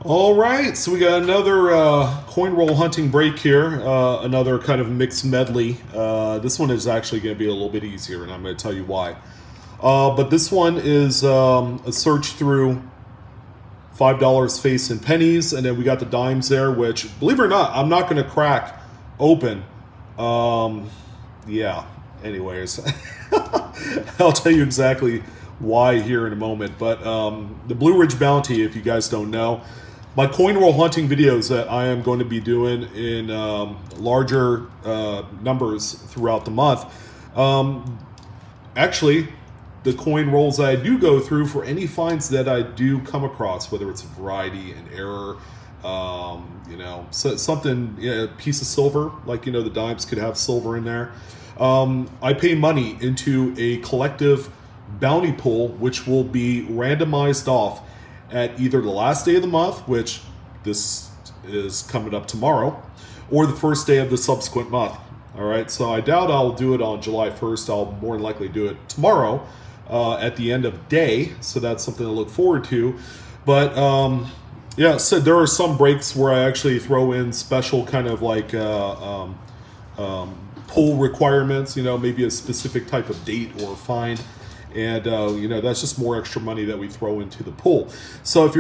All right, so we got another coin roll hunting break here, another kind of mixed medley. This one is actually going to be a little bit easier, and I'm going to tell you why. But this one is a search through $5 face and pennies, and then we got the dimes there, which, believe it or not, I'm not going to crack open. Yeah, anyways, I'll tell you exactly why here in a moment. But the Blueridge bounty, if you guys don't know, my coin roll hunting videos that I am going to be doing in larger numbers throughout the month. Actually, the coin rolls that I do go through for any finds that I do come across, whether it's a variety, an error, something, a piece of silver, like, the dimes could have silver in there. I pay money into a collective bounty pool, which will be randomized off at either the last day of the month, which this is coming up tomorrow, or the first day of the subsequent month. All right, so I doubt I'll do it on July 1st. I'll more than likely do it tomorrow at the end of day, so that's something to look forward to. But yeah, so there are some breaks where I actually throw in special kind of like pool requirements, maybe a specific type of date or find. And, that's just more extra money that we throw into the pool. So if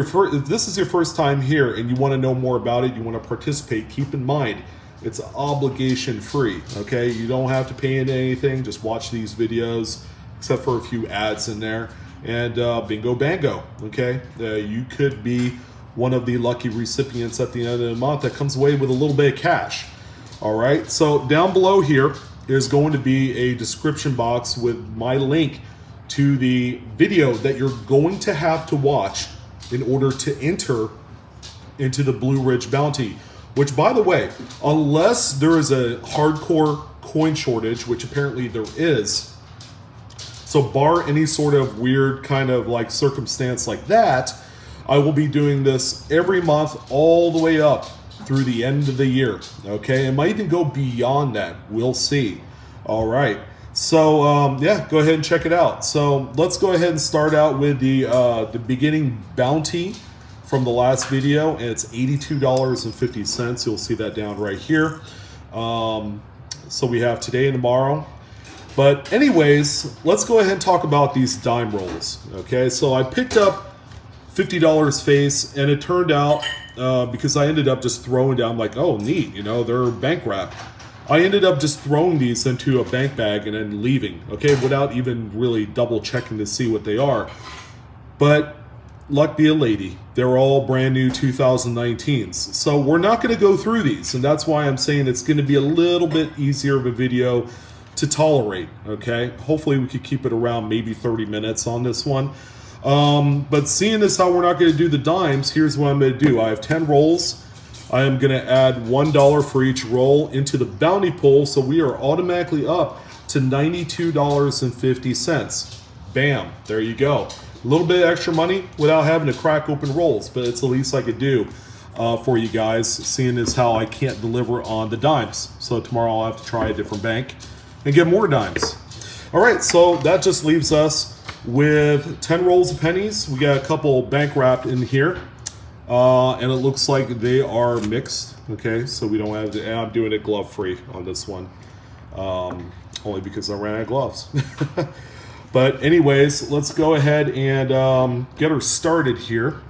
this is your first time here and you want to know more about it, you want to participate, keep in mind, it's obligation free, okay? You don't have to pay into anything. Just watch these videos, except for a few ads in there. And bingo bango, okay? You could be one of the lucky recipients at the end of the month that comes away with a little bit of cash. All right, so down below here is going to be a description box with my link to the video that you're going to have to watch in order to enter into the Blueridge bounty, which, by the way, unless there is a hardcore coin shortage, which apparently there is, so bar any sort of weird kind of like circumstance like that, I will be doing this every month all the way up through the end of the year, okay? It might even go beyond that. We'll see. All right. So, yeah, go ahead and check it out. So let's go ahead and start out with the beginning bounty from the last video, and it's $82.50. You'll see that down right here. So we have today and tomorrow. But anyways, let's go ahead and talk about these dime rolls, okay? So I picked up $50 face, and it turned out, because I ended up just throwing down like, oh, neat, they're bank wrapped. I ended up just throwing these into a bank bag and then leaving, okay, without even really double checking to see what they are. But luck be a lady, they're all brand new 2019s. So we're not going to go through these, and that's why I'm saying it's going to be a little bit easier of a video to tolerate, okay? Hopefully we could keep it around maybe 30 minutes on this one. But seeing as how we're not going to do the dimes, here's what I'm going to do. I have 10 rolls. I am going to add $1 for each roll into the bounty pool, so we are automatically up to $92.50. Bam, there you go. A little bit extra money without having to crack open rolls, but it's the least I could do for you guys, seeing as how I can't deliver on the dimes. So tomorrow I'll have to try a different bank and get more dimes. All right, so that just leaves us with 10 rolls of pennies. We got a couple bank wrapped in here. And it looks like they are mixed, okay? So we don't have to, and I'm doing it glove-free on this one, only because I ran out of gloves. But anyways, let's go ahead and get her started here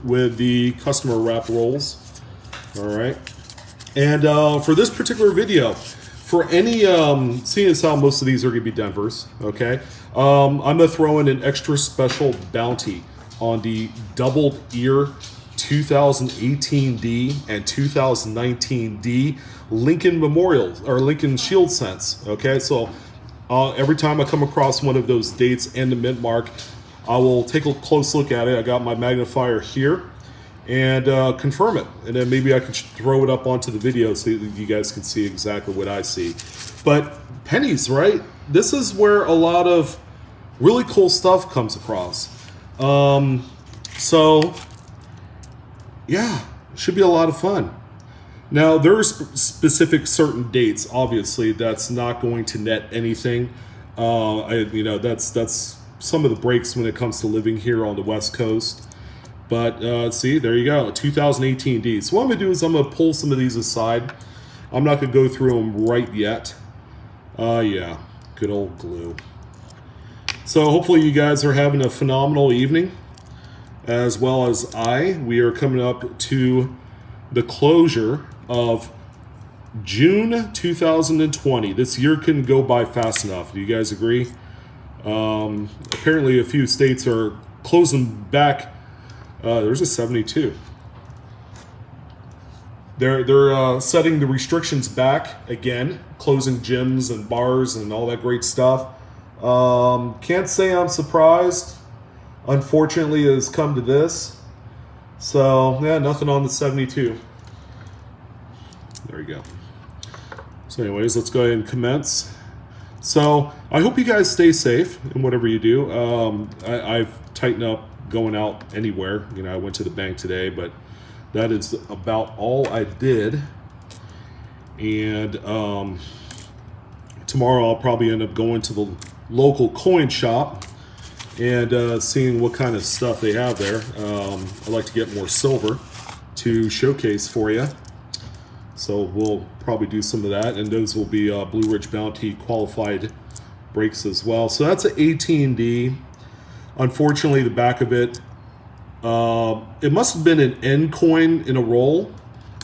with the customer wrap rolls, all right? And for this particular video, for any, seeing as how most of these are going to be Denvers, okay? I'm going to throw in an extra special bounty on the doubled ear 2018D and 2019D Lincoln Memorials or Lincoln Shield cents. Okay, so every time I come across one of those dates and the mint mark, I will take a close look at it. I got my magnifier here and confirm it, and then maybe I could throw it up onto the video so that you guys can see exactly what I see. But pennies, right? This is where a lot of really cool stuff comes across. So yeah, should be a lot of fun. Now, there are specific certain dates, obviously, that's not going to net anything. That's some of the breaks when it comes to living here on the West Coast. But see, there you go, 2018 D. So what I'm going to do is I'm going to pull some of these aside. I'm not going to go through them right yet. Yeah, good old glue. So hopefully you guys are having a phenomenal evening, as well as I. We are coming up to the closure of June 2020. This year couldn't go by fast enough. Do you guys agree? Apparently a few states are closing back. There's a 72. They're setting the restrictions back again, closing gyms and bars and all that great stuff. Can't say I'm surprised. Unfortunately, it has come to this. So, yeah, nothing on the 72. There you go. So anyways, let's go ahead and commence. So I hope you guys stay safe in whatever you do. I've tightened up going out anywhere. You know, I went to the bank today, but that is about all I did. And tomorrow I'll probably end up going to the local coin shop and seeing what kind of stuff they have there. I'd like to get more silver to showcase for you. So we'll probably do some of that, and those will be Blueridge Bounty qualified breaks as well. So that's an 18D. Unfortunately, the back of it, it must have been an end coin in a roll,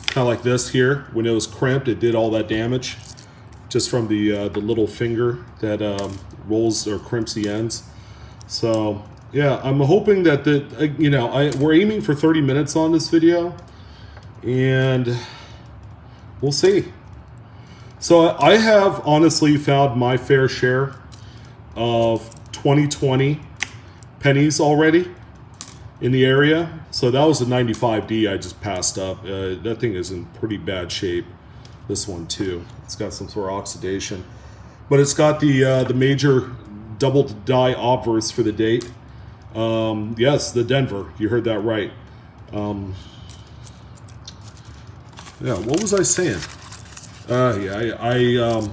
kind of like this here. When it was crimped, it did all that damage just from the little finger that rolls or crimps the ends. So yeah, I'm hoping that we're aiming for 30 minutes on this video, and we'll see. So I have honestly found my fair share of 2020 pennies already in the area. So that was a 95D I just passed up. That thing is in pretty bad shape. This one too. It's got some sort of oxidation, but it's got the major double die obverse for the date. Yes, the Denver. You heard that right. Yeah, what was I saying? Yeah, I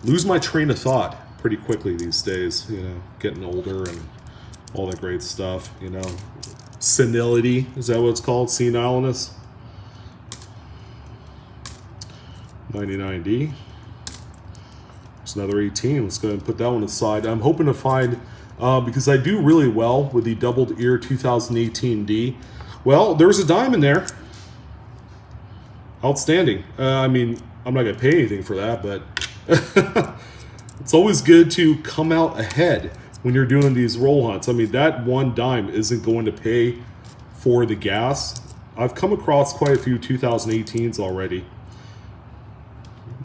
lose my train of thought pretty quickly these days, you know, getting older and all that great stuff, you know. Senility, is that what it's called? Senileness? 99D. There's another 18. Let's go ahead and put that one aside. I'm hoping to find, because I do really well with the doubled ear 2018D. Well, there's a dime in there. Outstanding. I mean, I'm not going to pay anything for that, but it's always good to come out ahead when you're doing these roll hunts. I mean, that one dime isn't going to pay for the gas. I've come across quite a few 2018s already.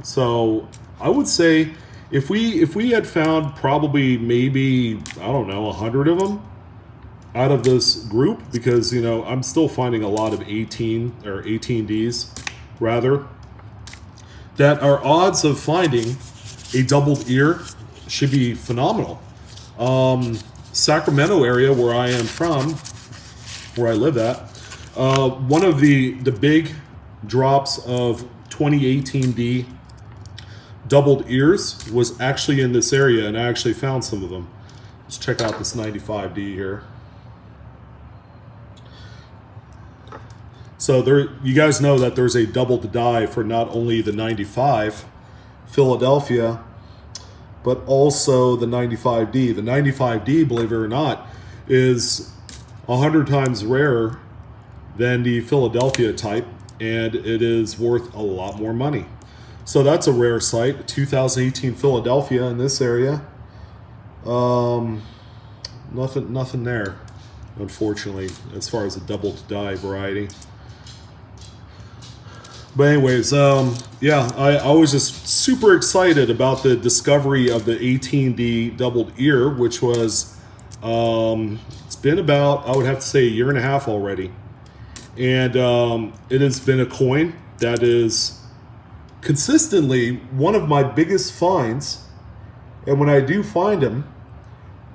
So I would say if we had found probably maybe, I don't know, 100 of them out of this group, because, you know, I'm still finding a lot of 18 or 18Ds rather, that our odds of finding a doubled ear should be phenomenal. Sacramento area, where I am from, where I live at, one of the big drops of 2018D doubled ears was actually in this area, and I actually found some of them. Let's check out this 95D here. So there, you guys know that there's a double die for not only the 95 Philadelphia, but also the 95D. The 95D, believe it or not, is 100 times rarer than the Philadelphia type, and it is worth a lot more money. So that's a rare sight. 2018 Philadelphia in this area. Nothing there, unfortunately, as far as a double die variety. But anyways, yeah, I was just super excited about the discovery of the 18D doubled ear, which was, it's been about, I would have to say, a year and a half already. And it has been a coin that is consistently one of my biggest finds. And when I do find them,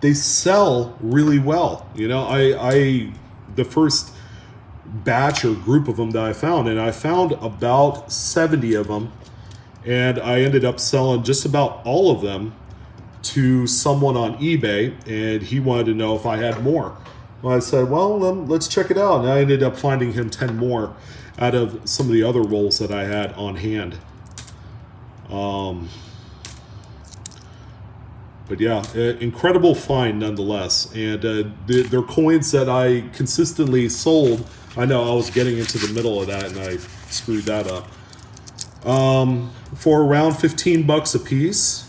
they sell really well. You know, the first batch or group of them that I found, and I found about 70 of them, and I ended up selling just about all of them to someone on eBay, and he wanted to know if I had more. Well, I said, well, let's check it out. And I ended up finding him 10 more out of some of the other rolls that I had on hand. But yeah, incredible find nonetheless. And they're coins that I consistently sold. I know I was getting into the middle of that and I screwed that up. For around $15 a piece,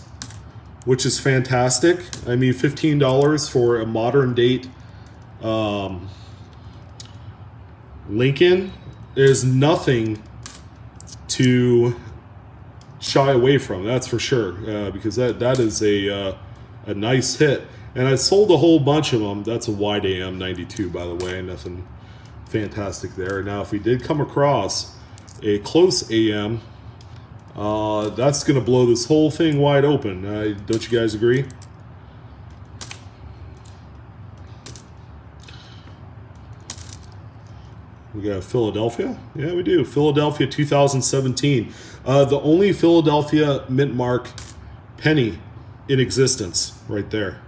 which is fantastic. I mean, $15 for a modern date Lincoln is nothing to shy away from, that's for sure, because that is a nice hit. And I sold a whole bunch of them. That's a wide AM 92, by the way. Nothing fantastic there. Now, if we did come across a close AM, that's going to blow this whole thing wide open. Don't you guys agree? We got Philadelphia. Yeah, we do. Philadelphia 2017. The only Philadelphia mint mark penny in existence right there.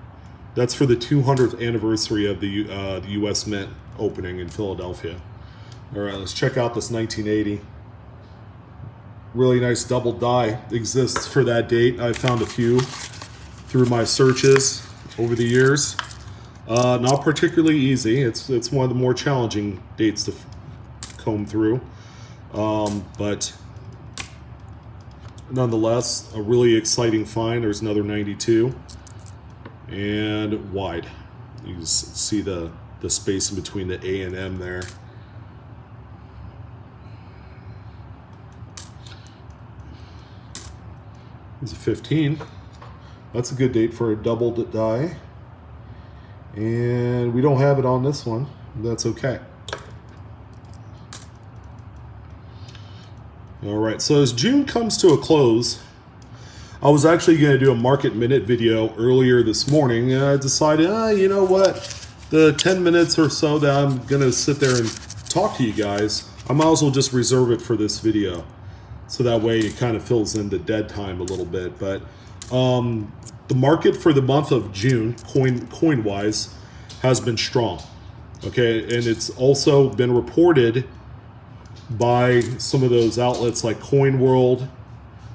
That's for the 200th anniversary of the U.S. Mint opening in Philadelphia. All right, let's check out this 1980. Really nice double die exists for that date. I found a few through my searches over the years. Not particularly easy. It's one of the more challenging dates to comb through. But nonetheless, a really exciting find. There's another 92. And wide. You can see the space in between the A and M there. It's a 15. That's a good date for a double die. And we don't have it on this one. That's okay. All right, so as June comes to a close, I was actually going to do a market minute video earlier this morning, and I decided, you know what? The 10 minutes or so that I'm going to sit there and talk to you guys, I might as well just reserve it for this video. So that way it kind of fills in the dead time a little bit. But the market for the month of June, coin-wise, has been strong. Okay, and it's also been reported by some of those outlets like Coin World,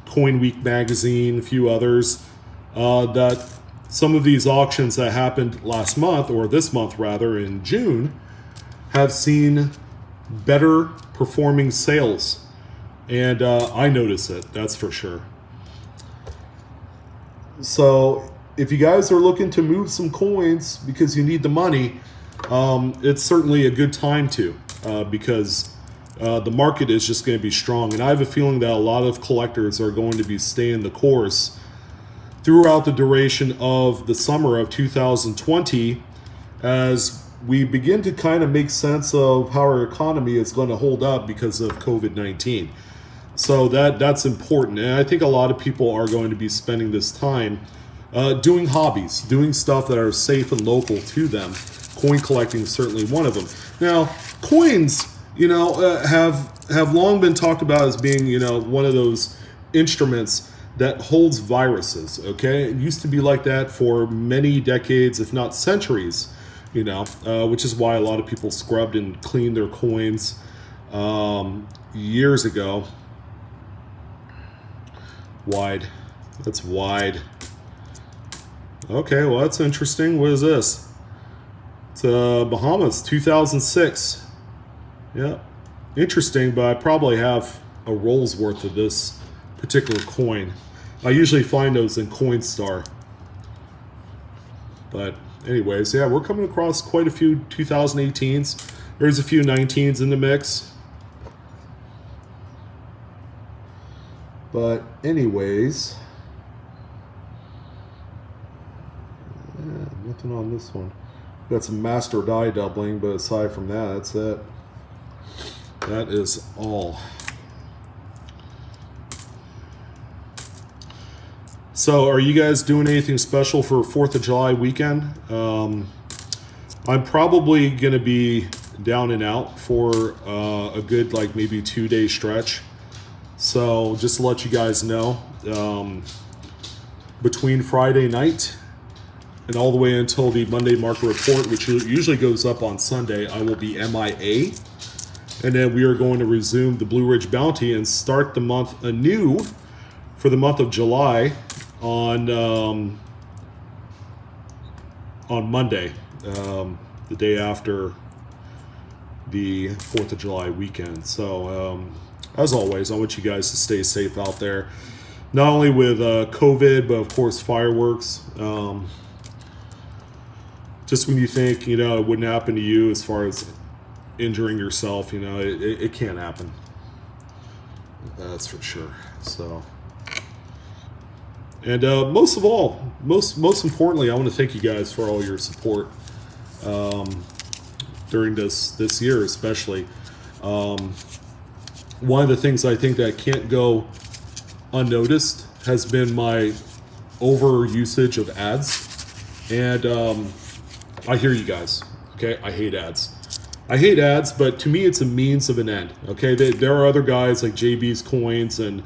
Coin Week magazine, a few others, that some of these auctions that happened last month, or this month rather, in June, have seen better performing sales. And I notice it, that's for sure. So if you guys are looking to move some coins because you need the money, it's certainly a good time to, because the market is just going to be strong. And I have a feeling that a lot of collectors are going to be staying the course throughout the duration of the summer of 2020 as we begin to kind of make sense of how our economy is going to hold up because of COVID-19. So that's important. And I think a lot of people are going to be spending this time doing hobbies, doing stuff that are safe and local to them. Coin collecting is certainly one of them. Now, coins, have long been talked about as being, one of those instruments that holds viruses, okay? It used to be like that for many decades, if not centuries, which is why a lot of people scrubbed and cleaned their coins years ago. Wide. That's wide. Okay, well, that's interesting. What is this? It's Bahamas, 2006. Yeah, interesting, but I probably have a roll's worth of this particular coin. I usually find those in Coinstar. But anyways, yeah, we're coming across quite a few 2018s. There's a few 19s in the mix. But anyways, yeah, nothing on this one. Got some master die doubling, but aside from that, that's it. That is all. So are you guys doing anything special for 4th of July weekend? I'm probably going to be down and out for a good, maybe 2-day stretch. So just to let you guys know, between Friday night and all the way until the Monday market report, which usually goes up on Sunday, I will be MIA. And then we are going to resume the Blueridge bounty and start the month anew for the month of July on Monday, the day after the 4th of July weekend. So as always, I want you guys to stay safe out there, not only with COVID, but of course fireworks. Just when you think, it wouldn't happen to you as far as injuring yourself, it can't happen. That's for sure. So, and most of all, most importantly, I want to thank you guys for all your support during this year, especially. One of the things I think that can't go unnoticed has been my over usage of ads, and I hear you guys. Okay, I hate ads. I hate ads, but to me, it's a means of an end. Okay, there are other guys like JB's Coins and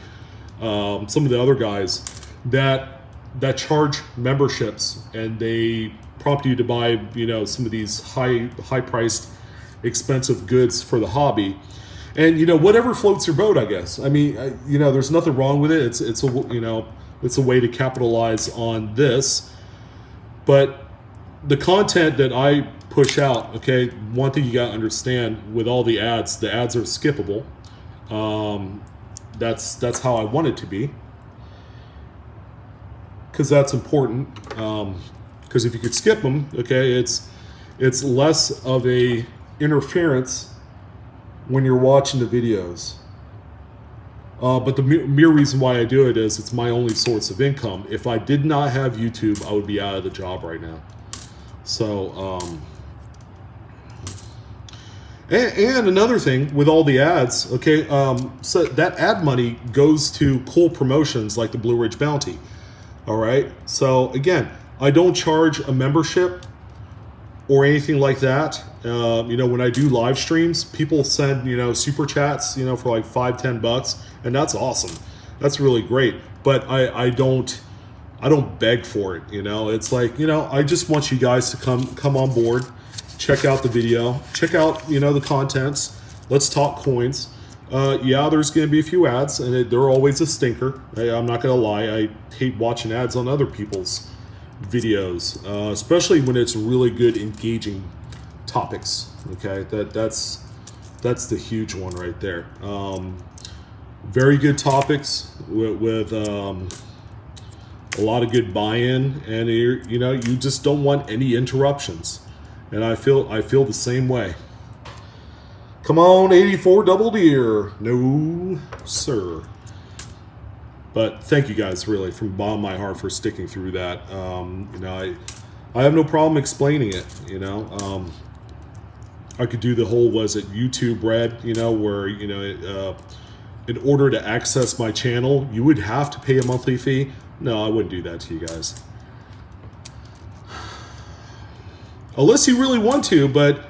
some of the other guys that charge memberships, and they prompt you to buy, some of these high priced, expensive goods for the hobby, and whatever floats your boat, I guess. I mean, there's nothing wrong with it. It's a way to capitalize on this, but the content that I push out, okay, one thing you got to understand with all the ads are skippable. That's how I want it to be, because that's important. Because if you could skip them, okay, it's less of a interference when you're watching the videos. But the mere reason why I do it is it's my only source of income. If I did not have YouTube, I would be out of the job right now. So, and another thing with all the ads, okay, so that ad money goes to cool promotions like the Blueridge Bounty. All right. So again, I don't charge a membership or anything like that. When I do live streams, people send, super chats, for like $5-10, and that's awesome. That's really great. But I don't beg for it. It's like, I just want you guys to come on board, check out the video, check out, the contents. Let's talk coins. Yeah, there's going to be a few ads, and they're always a stinker. I'm not going to lie. I hate watching ads on other people's videos, especially when it's really good, engaging topics. Okay, that's the huge one right there. Very good topics with a lot of good buy-in, and you just don't want any interruptions. And I feel the same way. Come on, 84 double deer. No, sir. But thank you guys, really, from the bottom of my heart, for sticking through that. I have no problem explaining it. I could do the whole, was it YouTube Red, where, in order to access my channel, you would have to pay a monthly fee. No, I wouldn't do that to you guys. Unless you really want to, but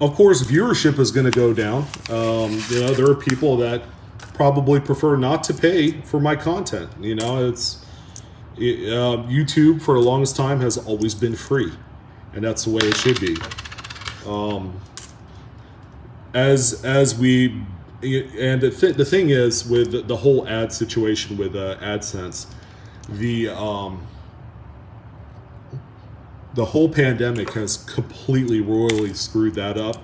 of course, viewership is going to go down. There are people that probably prefer not to pay for my content. YouTube for the longest time has always been free, and that's the way it should be. The thing is, with the whole ad situation with AdSense, the whole pandemic has completely royally screwed that up.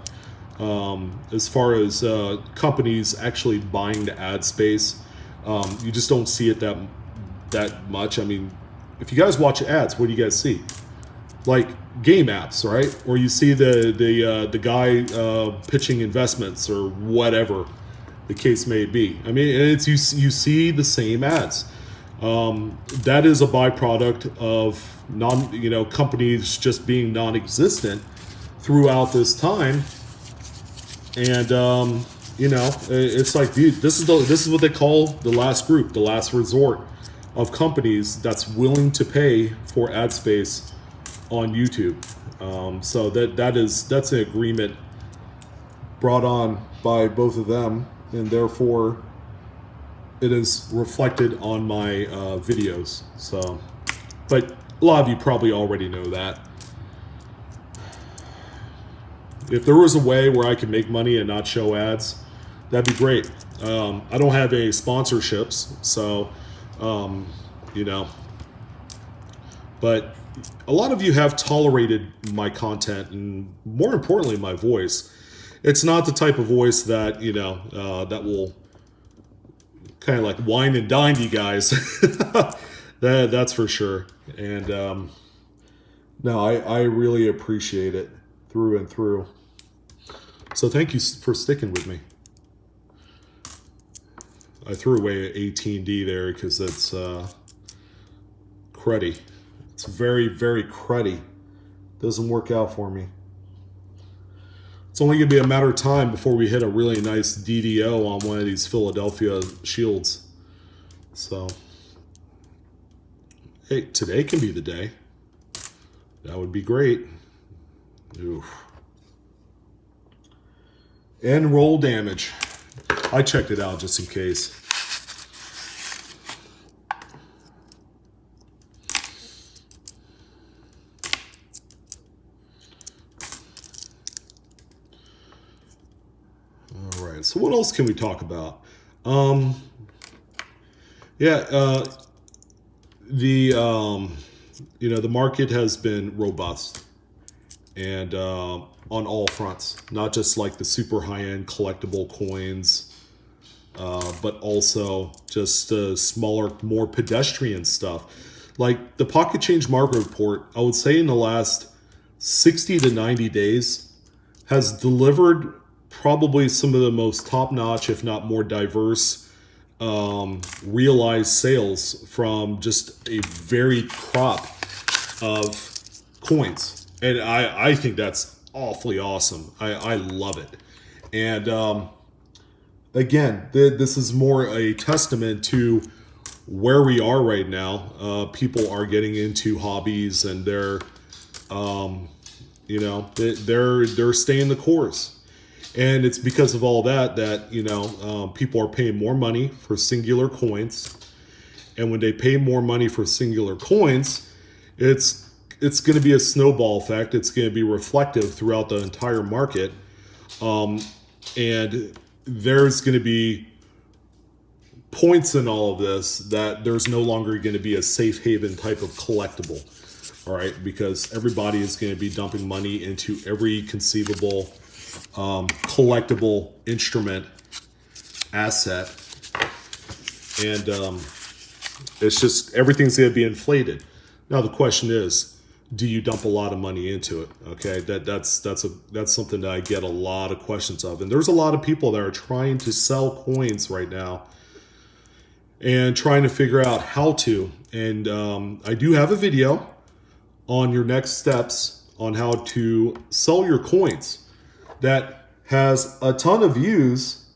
As far as companies actually buying the ad space, you just don't see it that much. I mean, if you guys watch ads, what do you guys see? Like game apps, right? Or you see the guy pitching investments or whatever the case may be. I mean, it's you see the same ads. That is a byproduct of companies just being non-existent throughout this time. And it's like, dude, this is what they call the last group, the last resort of companies that's willing to pay for ad space on YouTube. So that's an agreement brought on by both of them, and therefore it is reflected on my videos. So, but A lot of you probably already know that. If there was a way where I could make money and not show ads, that'd be great. I don't have any sponsorships, so, you know, but a lot of you have tolerated my content and, more importantly, my voice. It's not the type of voice that, you know, that will kind of like wine and dine you guys. That's for sure. And no, I really appreciate it through and through. So thank you for sticking with me. I threw away an 18D there because it's cruddy. It's very, very cruddy. Doesn't work out for me. It's only going to be a matter of time before we hit a really nice DDO on one of these Philadelphia shields. So, hey, today can be the day. That would be great. Oof. And roll damage. I checked it out just in case. All right, so what else can we talk about? You know, the market has been robust and on all fronts, not just like the super high-end collectible coins, but also just smaller, more pedestrian stuff. Like the Pocket Change Market Report, I would say in the last 60 to 90 days has delivered probably some of the most top-notch, if not more diverse, realized sales from just a varied crop of coins. And I think that's awfully awesome. I love it. And again, this is more a testament to where we are right now. People are getting into hobbies and they're, you know, they're staying the course. And it's because of all that, you know, people are paying more money for singular coins. And when they pay more money for singular coins, it's going to be a snowball effect. It's going to be reflective throughout the entire market. And there's going to be points in all of this that there's no longer going to be a safe haven type of collectible. All right, because everybody is going to be dumping money into every conceivable collectible instrument asset, and it's just everything's going to be inflated. Now the question is, do you dump a lot of money into it? Okay, that's something that I get a lot of questions of, and there's a lot of people that are trying to sell coins right now and trying to figure out how to. And I do have a video on your next steps on how to sell your coins that has a ton of views,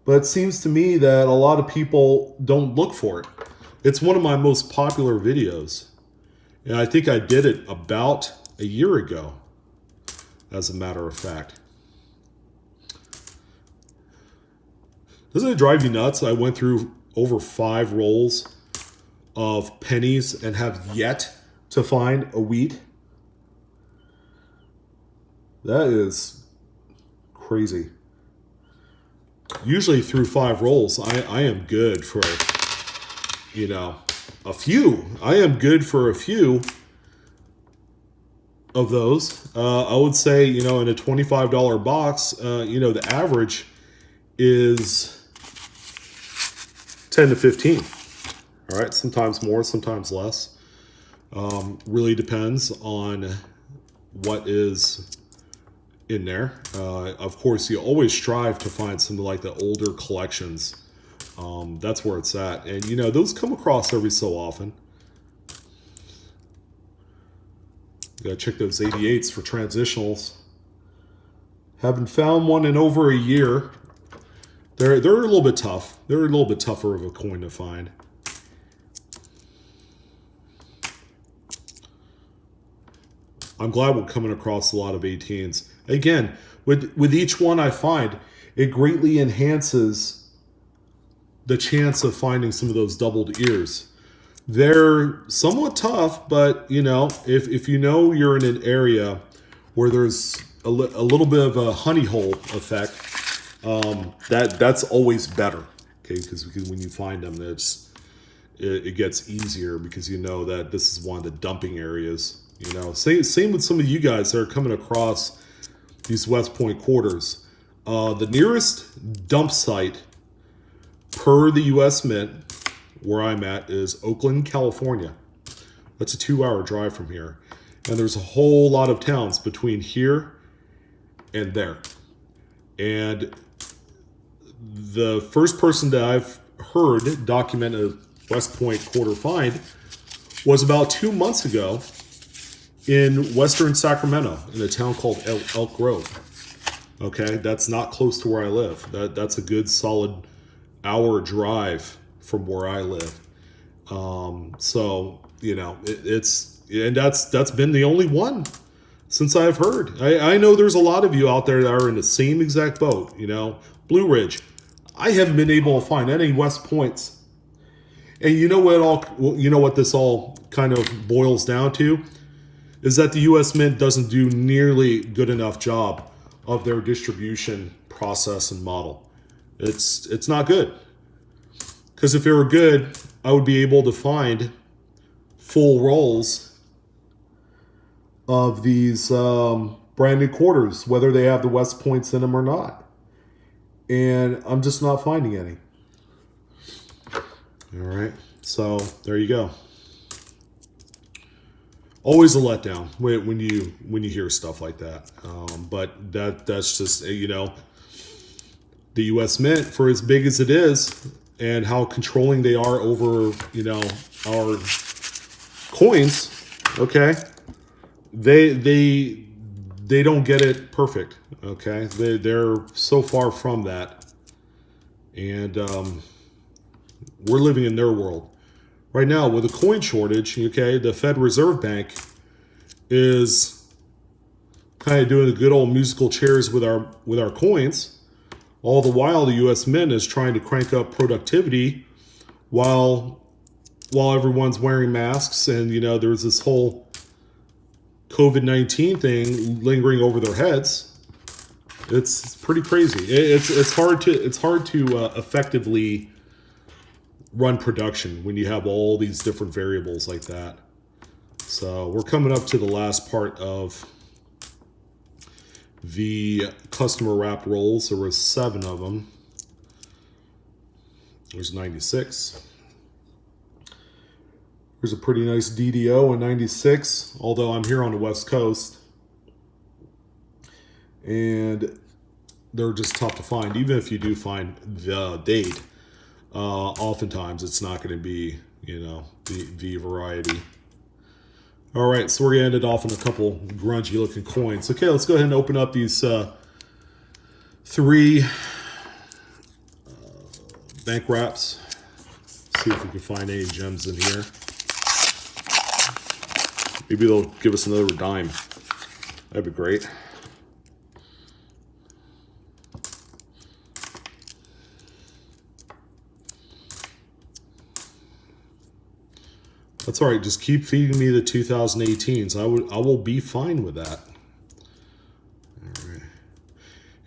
but it seems to me that a lot of people don't look for it. It's one of my most popular videos, and I think I did it about a year ago, as a matter of fact. Doesn't it drive you nuts? I went through over 5 rolls of pennies and have yet to find a wheat. That is crazy. Usually through 5 rolls, I am good for, you know, a few. I am good for a few of those. I would say, you know, in a $25 box, you know, the average is 10 to 15. All right, sometimes more, sometimes less. Really depends on what is in there. Of course, you always strive to find some like the older collections. That's where it's at. And, you know, those come across every so often. You gotta check those 88s for transitionals. Haven't found one in over a year. They're a little bit tough. They're a little bit tougher of a coin to find. I'm glad we're coming across a lot of 18s. Again, with each one I find, it greatly enhances the chance of finding some of those doubled ears. They're somewhat tough, but you know, if you know you're in an area where there's a little bit of a honey hole effect, that's always better. Okay, because when you find them, it gets easier because you know that this is one of the dumping areas. You know, same with some of you guys that are coming across these West Point quarters. The nearest dump site per the U.S. Mint, where I'm at, is Oakland, California. That's a 2-hour drive from here. And there's a whole lot of towns between here and there. And the first person that I've heard document a West Point quarter find was about 2 months ago in western Sacramento in a town called Elk Grove. Okay, that's not close to where I live. That's a good solid hour drive from where I live. So, you know, that's been the only one since I've heard. I know there's a lot of you out there that are in the same exact boat, you know. Blueridge, I haven't been able to find any West Points. And you know what this all kind of boils down to is that the U.S. Mint doesn't do nearly good enough job of their distribution process and model. It's not good. Because if it were good, I would be able to find full rolls of these branded quarters, whether they have the West Points in them or not. And I'm just not finding any. All right, so there you go. Always a letdown when you hear stuff like that. But that's just, you know, the U.S. Mint, for as big as it is, and how controlling they are over, you know, our coins. Okay, they don't get it perfect. Okay, they're so far from that, and we're living in their world. Right now, with a coin shortage, okay, the Fed Reserve Bank is kind of doing the good old musical chairs with our coins. All the while, the U.S. Mint is trying to crank up productivity while everyone's wearing masks, and you know there's this whole COVID-19 thing lingering over their heads. It's pretty crazy. It's hard to effectively run production when you have all these different variables like that. So we're coming up to the last part of the customer wrapped rolls. There was 7 of them. There's 96. There's a pretty nice DDO in 96, although I'm here on the West Coast. And they're just tough to find. Even if you do find the date, oftentimes it's not going to be, you know, the variety. All right, so we're going to end it off on a couple grungy looking coins. Okay, let's go ahead and open up these 3 bank wraps. See if we can find any gems in here. Maybe they'll give us another dime. That'd be great. That's all right. Just keep feeding me the 2018s. I will be fine with that. All right.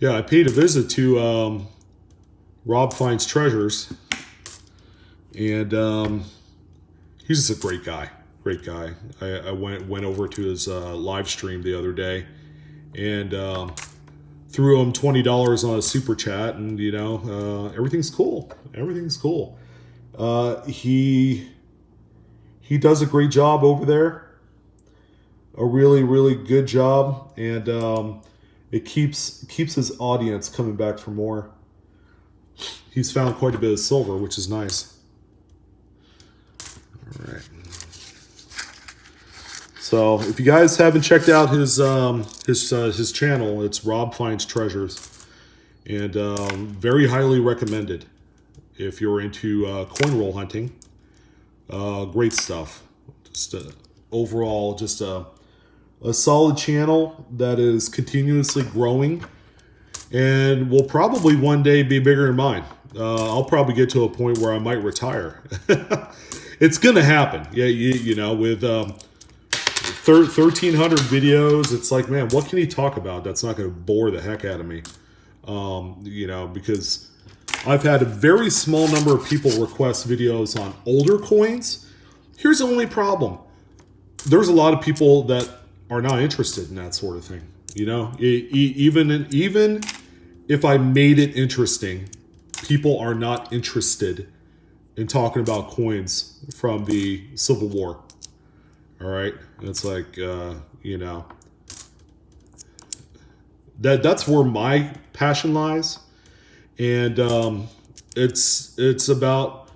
Yeah, I paid a visit to Rob Finds Treasures, and he's just a great guy. Great guy. I went over to his live stream the other day, and threw him $20 on a super chat, and you know everything's cool. Everything's cool. He does a great job over there, a really, really good job, and it keeps his audience coming back for more. He's found quite a bit of silver, which is nice. All right. So if you guys haven't checked out his channel, it's Rob Finds Treasures, and very highly recommended if you're into coin roll hunting. Great stuff. Just overall, just a solid channel that is continuously growing and will probably one day be bigger than mine. I'll probably get to a point where I might retire. it's gonna happen. Yeah, you know, with 1,300 videos, it's like, man, what can he talk about that's not gonna bore the heck out of me? You know, because I've had a very small number of people request videos on older coins. Here's the only problem: there's a lot of people that are not interested in that sort of thing. You know, even if I made it interesting, people are not interested in talking about coins from the Civil War. All right, it's like you know, that's where my passion lies, and it's about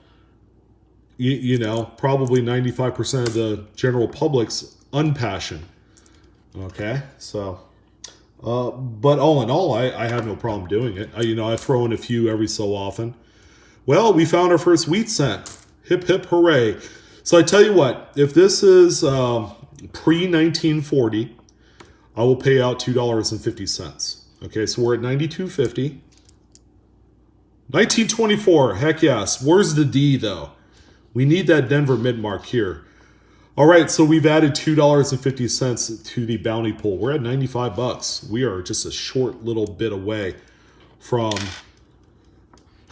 you know, probably 95% of the general public's unpassion. Okay, so. But all in all, I have no problem doing it. You know, I throw in a few every so often. Well, we found our first wheat cent. Hip, hip, hooray. So I tell you what, if this is pre-1940, I will pay out $2.50. Okay, so we're at 92.50. 1924, heck yes. Where's the D, though? We need that Denver mid-mark here. All right, so we've added $2.50 to the bounty pool. We're at 95 bucks. We are just a short little bit away from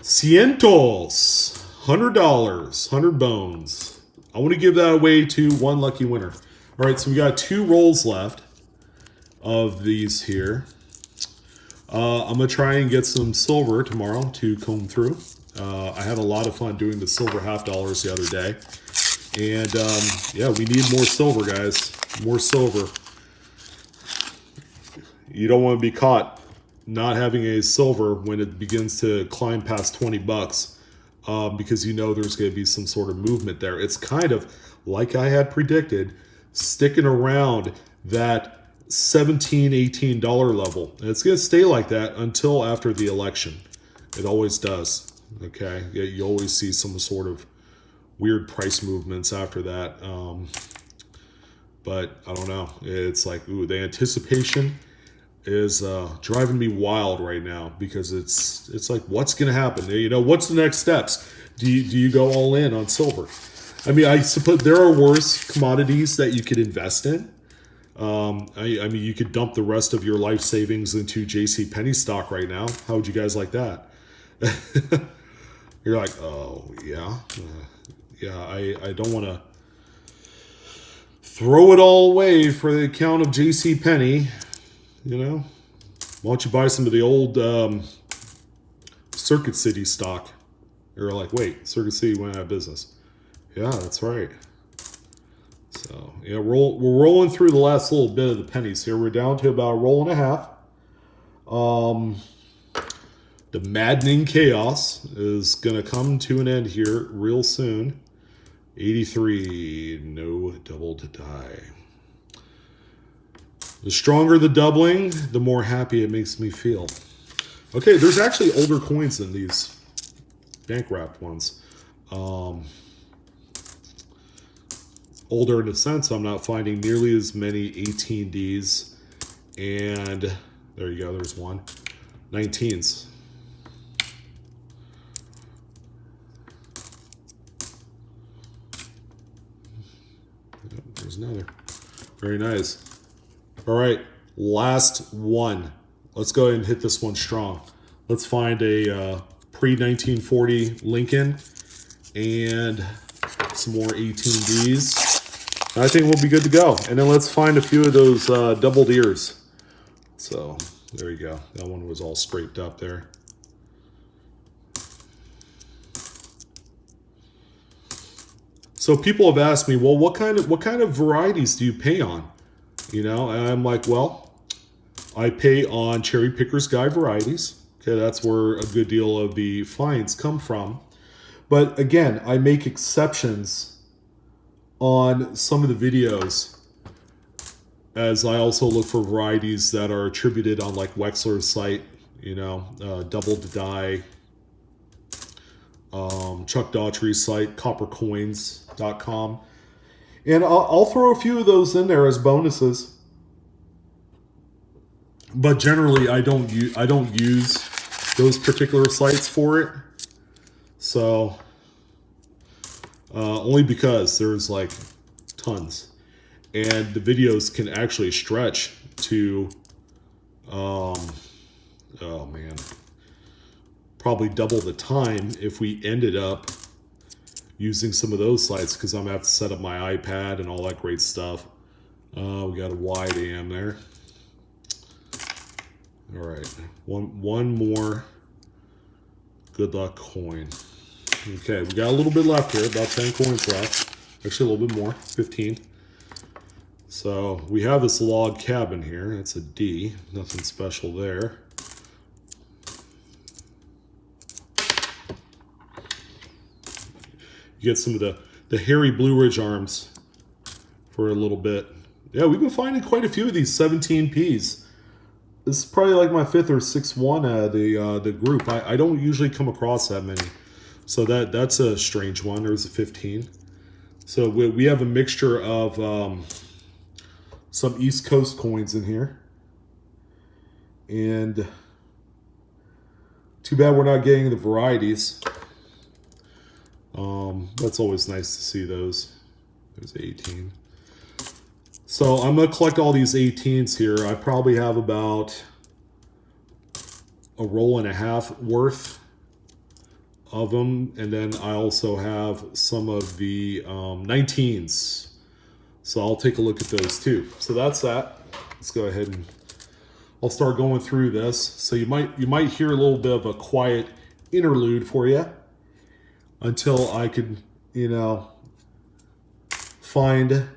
cientos, $100, 100 bones. I want to give that away to one lucky winner. All right, so we got 2 rolls left of these here. I'm going to try and get some silver tomorrow to comb through. I had a lot of fun doing the silver half dollars the other day. And, yeah, we need more silver, guys. More silver. You don't want to be caught not having a silver when it begins to climb past 20 bucks because you know there's going to be some sort of movement there. It's kind of, like I had predicted, sticking around that $17, $18 level. And it's going to stay like that until after the election. It always does. Okay? You always see some sort of weird price movements after that. But I don't know. It's like, ooh, the anticipation is driving me wild right now because it's like, what's going to happen? You know, what's the next steps? Do you go all in on silver? I mean, I suppose there are worse commodities that you could invest in. I mean, you could dump the rest of your life savings into JCPenney stock right now. How would you guys like that? You're like, oh, yeah. Yeah, I don't want to throw it all away for the account of JCPenney. You know, why don't you buy some of the old Circuit City stock? You're like, wait, Circuit City went out of business. Yeah, that's right. So, yeah, we're rolling through the last little bit of the pennies here. We're down to about a roll and a half. The maddening chaos is going to come to an end here real soon. 83, no double to die. The stronger the doubling, the more happy it makes me feel. Okay, there's actually older coins than these bank wrapped ones. Older in a sense, I'm not finding nearly as many 18Ds. And there you go, there's one. 19s. There's another. Very nice. All right, last one. Let's go ahead and hit this one strong. Let's find a pre-1940 Lincoln and some more 18Ds. I think we'll be good to go. And then let's find a few of those doubled ears. So there you go. That one was all scraped up there. So people have asked me, well, what kind of varieties do you pay on? You know, and I'm like, well, I pay on Cherry Picker's Guide varieties. Okay, that's where a good deal of the finds come from. But again, I make exceptions on some of the videos, as I also look for varieties that are attributed on like Wexler's site, you know, Double to Die, Chuck Daughtry's site, coppercoins.com. And I'll throw a few of those in there as bonuses. But generally, I don't use those particular sites for it. So, only because there's like tons, and the videos can actually stretch to, oh man, probably double the time if we ended up using some of those slides, because I'm gonna have to set up my iPad and all that great stuff. We got a wide AM there. All right, one more good luck coin. Okay, we got a little bit left here, about 10 coins left. Actually, a little bit more, 15. So we have this log cabin here. It's a D, nothing special there. You get some of the hairy Blueridge arms for a little bit. Yeah, we've been finding quite a few of these 17Ps. This is probably like my 5th or 6th one out of the group. I don't usually come across that many. So that's a strange one. There's a 15. So we have a mixture of some East Coast coins in here. And too bad we're not getting the varieties. That's always nice to see those. There's 18. So I'm going to collect all these 18s here. I probably have about a roll and a half worth of them. And then I also have some of the 19s. So I'll take a look at those too. So that's that. Let's go ahead and I'll start going through this. So you might hear a little bit of a quiet interlude for you until I could, you know, find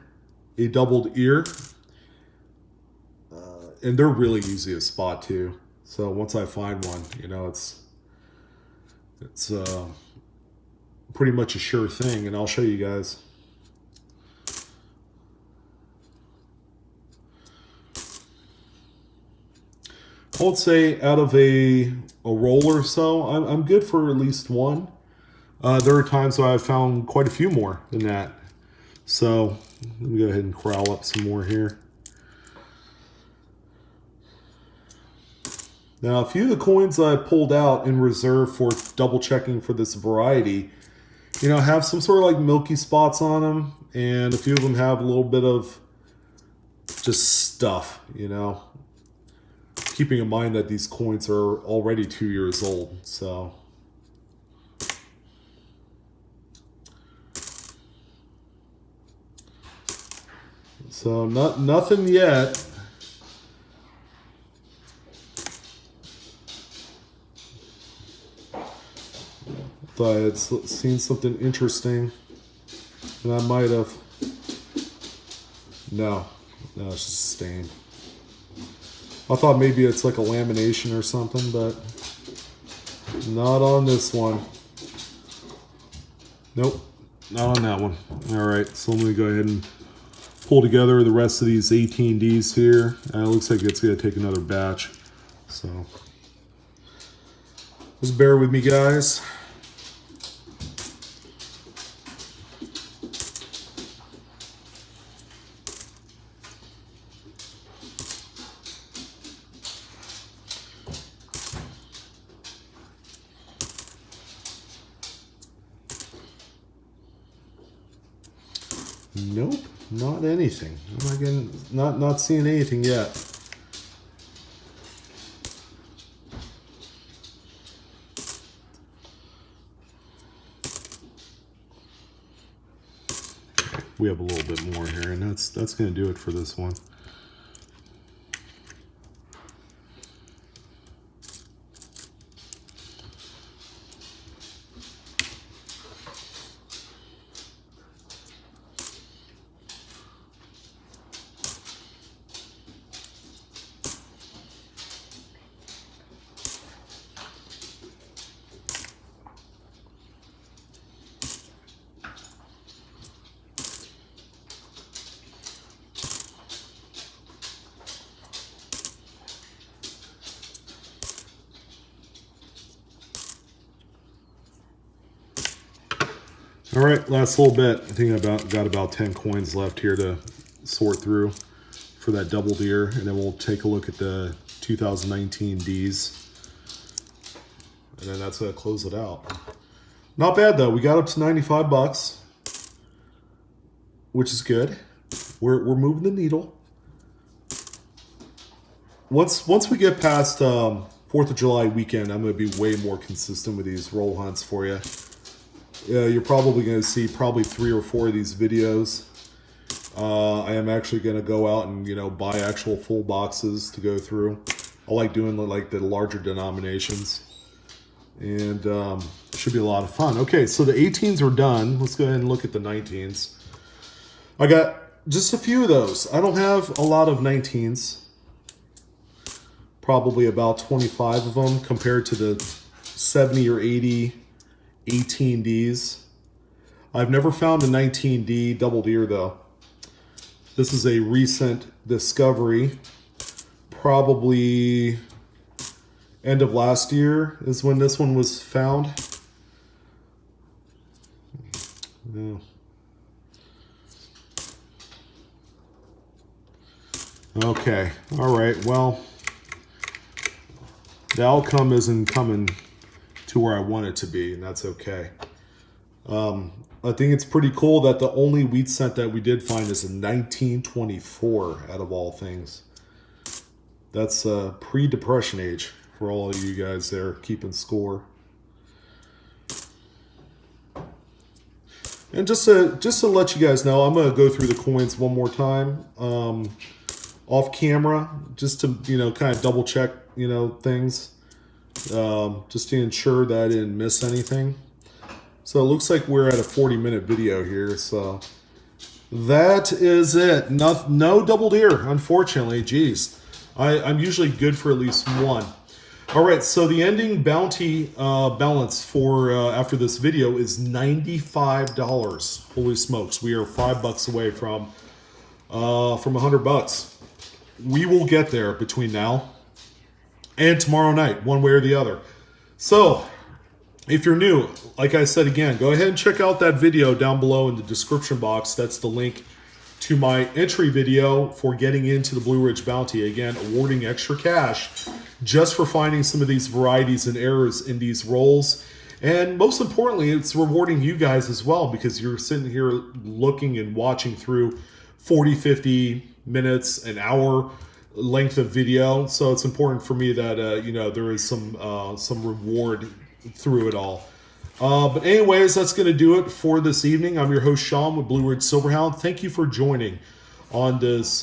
a doubled ear. And they're really easy to spot too. So once I find one, you know, it's pretty much a sure thing, and I'll show you guys. I would say out of a roll or so, I'm good for at least one. There are times where I've found quite a few more than that. So let me go ahead and corral up some more here. Now, a few of the coins I pulled out in reserve for double checking for this variety, you know, have some sort of like milky spots on them, and a few of them have a little bit of just stuff, you know. Keeping in mind that these coins are already 2 years old, so. So nothing yet. Thought I had seen something interesting, and I might have. No, it's just a stain. I thought maybe it's like a lamination or something, but not on this one. Nope, not on that one. All right, so let me go ahead and pull together the rest of these 18Ds here. It looks like it's going to take another batch, so just bear with me, guys. Nope, not anything. I'm not getting, not seeing anything yet. We have a little bit more here, and that's going to do it for this one. All right, last little bit. I think I got about 10 coins left here to sort through for that double deer, and then we'll take a look at the 2019 Ds, and then that's gonna close it out. Not bad though. We got up to 95 bucks. which is good. We're moving the needle. Once we get past 4th of July weekend, I'm going to be way more consistent with these roll hunts for you. You're probably going to see probably 3 or 4 of these videos. I am actually going to go out and buy actual full boxes to go through. I like doing like the larger denominations, and should be a lot of fun. Okay, so the 18s are done. Let's go ahead and look at the 19s. I got just a few of those. I don't have a lot of 19s. Probably about 25 of them compared to the 70 or 80 18Ds. I've never found a 19D double deer though. This is a recent discovery. Probably end of last year is when this one was found. Yeah. Okay, all right, well, the outcome isn't coming to where I want it to be, and that's okay. I think it's pretty cool that the only wheat scent that we did find is a 1924 out of all things. That's pre-depression age for all of you guys there keeping score. And just to let you guys know, I'm going to go through the coins one more time off camera, just to kind of double check things, just to ensure that I didn't miss anything. So it looks like we're at a 40-minute video here. So that is it. No double deer, unfortunately. Geez, I'm usually good for at least one. All right, so the ending bounty balance for after this video is $95. Holy smokes, we are $5 away from $100. We will get there between now and tomorrow night, one way or the other. So if you're new, like I said again, go ahead and check out that video down below in the description box. That's the link to my entry video for getting into the Blueridge bounty. Again, awarding extra cash just for finding some of these varieties and errors in these rolls. And most importantly, it's rewarding you guys as well, because you're sitting here looking and watching through 40, 50 minutes, an hour length of video. So it's important for me that there is some reward through it all. But anyways, that's going to do it for this evening. I'm your host, Sean, with Blueridge Silverhound. Thank you for joining on this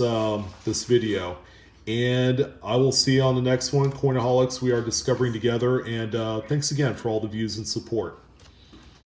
this video. And I will see you on the next one. Coinaholics, we are discovering together. And thanks again for all the views and support.